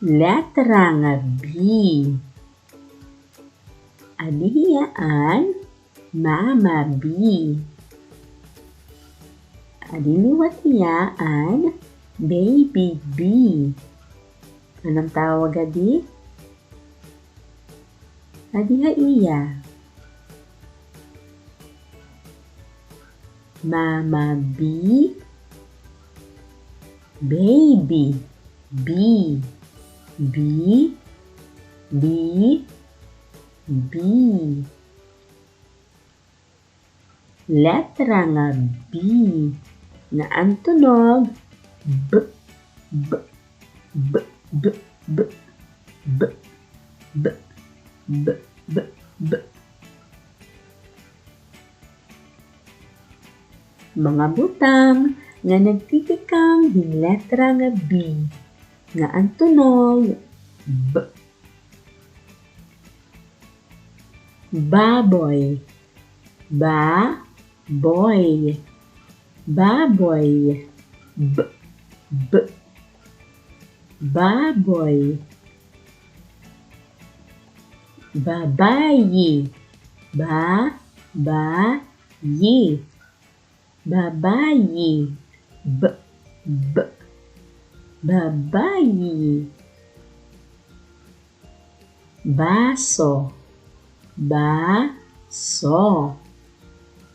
letra nga B. Adihiyaan Mama B. Adiniwatiyaan Baby B. Anong tawag adi? Adiha iya. Mama B. Baby B. B. B. B. Letra nga B. Nga ang tunog B. B. B. B. B. B. B. B. B. B. Mga butang nga nagtitikang din letra nga B. Nga ang tunog B. Baboy. Ba. Boy. Baboy. B. B. Baboy. Babayi. Ba. Ba. Yi. Babayi. B. B. Babayi. Baso. Ba. So.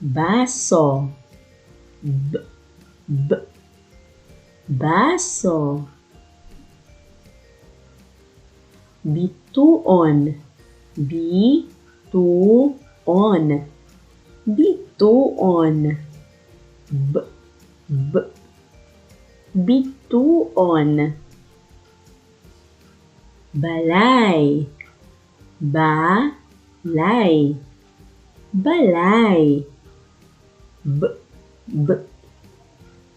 Baso. B. B. Baso. Bituon. Bituon. Bituon. B. B. Bituon. Balay. Balay. Balay. B. B.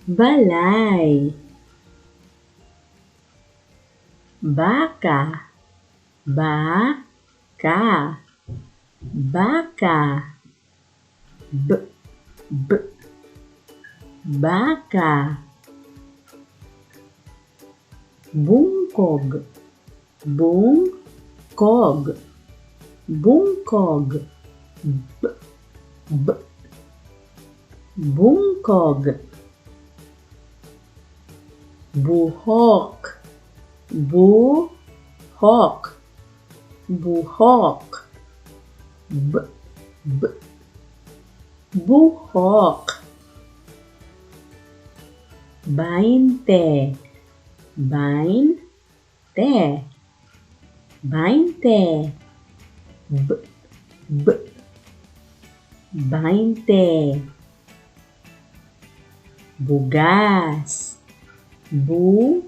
Balay. Baka. Baka. Baka. B. B. Baka. Bungkog. Bungkog. Bungkog. B. B. Bungkog. Buhok. Buhok. Buhok. B. B. Buhok. 20. 20. 20. B. B. 20. Bugas. Bugas.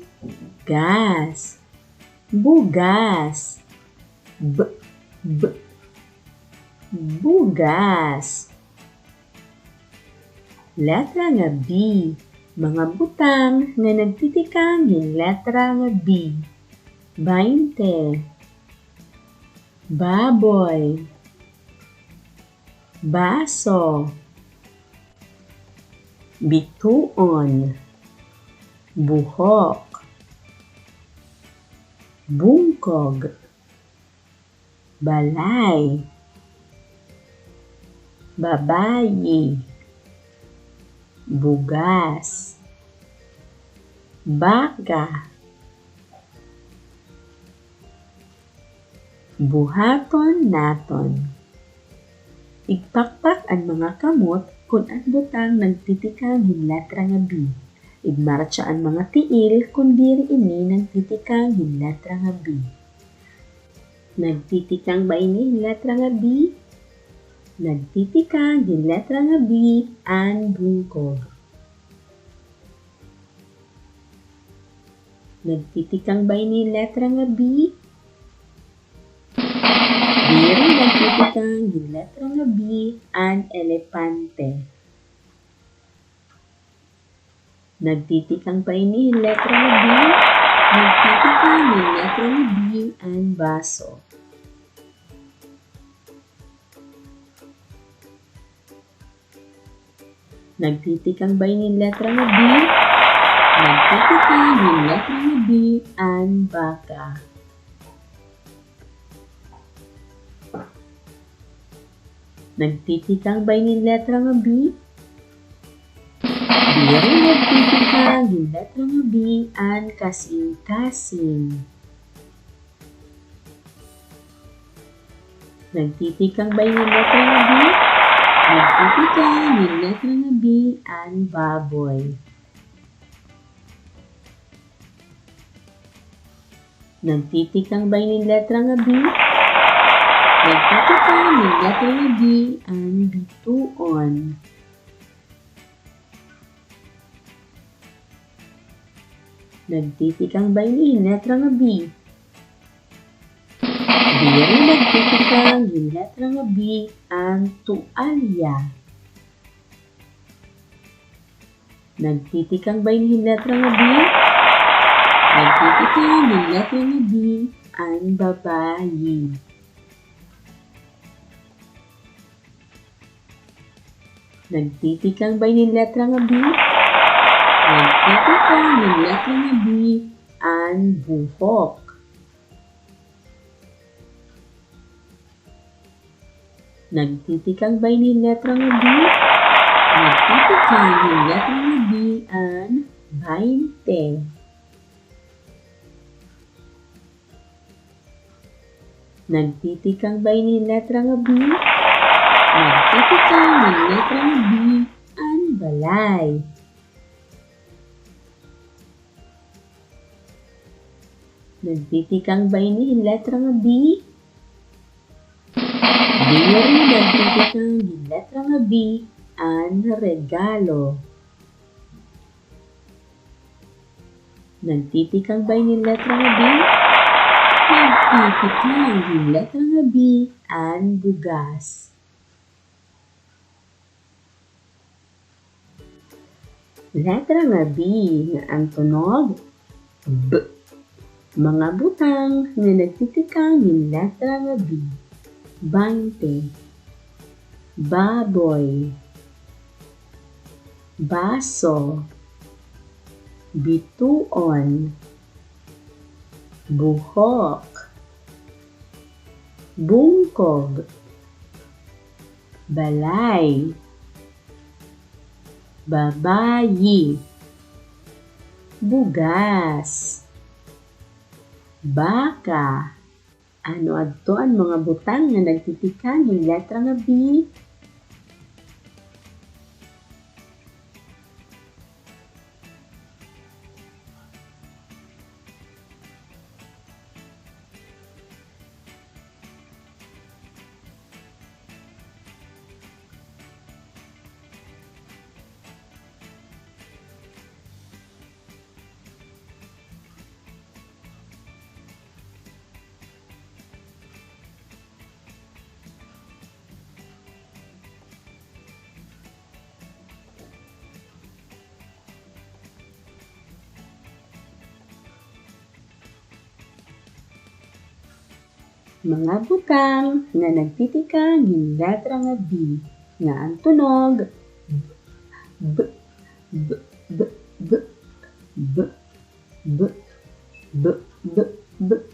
Bugas. B. B. Bugas. Letra nga B. Mga butang nga nagtitikang yung letra nga B. 20. Baboy. Baso. Bituon. Buhok. Bungkog. Balay. Babayi. Bugas. Baka. Buhaton naton. Igpakpak ang mga kamot kung ang butang nagtitikang hin letra nga B. Igmarcha ang mga tiil kung diri ini nagtitikang hin letra nga B. Nagtitikang ba ini hin letra nga B? Nagtitikang hin letra nga B ang bungkog. Nagtitikang ba ini letra nga B? Diri nagtitikang hin letra nga B ang elepante. Nagtitikang pa ini hin letra nga B? Nagtitikang hin letra nga B ang baso. Nagtitikang ba ini letra nga B? Nagtitikang yung letrang B, an baka. Nagtitikang ba yung letrang B? Di rin nagtitikang yung letrang B, an kasing-kasing. Nagtitikang ba yung letrang B? Nagtitikang yung letrang B, an baboy. Nagtitikang ba yung letrang B? Nagtitikang yung letrang B, ang bituon. Nagtitikang ba yung letrang B? Di rin nagtitikang yung letrang B, ang tuwalya. Nagtitikang ba yung letrang B? Nagtitikang yung letrang B, ang babayi. Nagtitikang ba yung letrang B? Nagtitikang yung letrang B, ang buhok. Nagtitikang ba yung letrang B? Nagtitikang yung letrang B, ang 20. Nagtitikang ba yung letrang B? Nagtitikang yung letrang B, ang balay. Nagtitikang ba yung letrang B? Di rin nagtitikang yung letrang B, ang regalo. Nagtitikang ba yung letrang B? Nagtitikang yung letrang B, ang bugas. Letrang B nga ang tunog B. Mga butang na nagtitikang yung letrang B. 20. Baboy. Baso. Bituon. Buhok. Bungkog. Balay. Babayi. Bugas. Baka. Ano adto ang mga butang na nagtitikan yung letrang B? Mga butang na nagtitikang yung letrang B nga ang tunog B, B, B, B, B, B, B, B, B, B.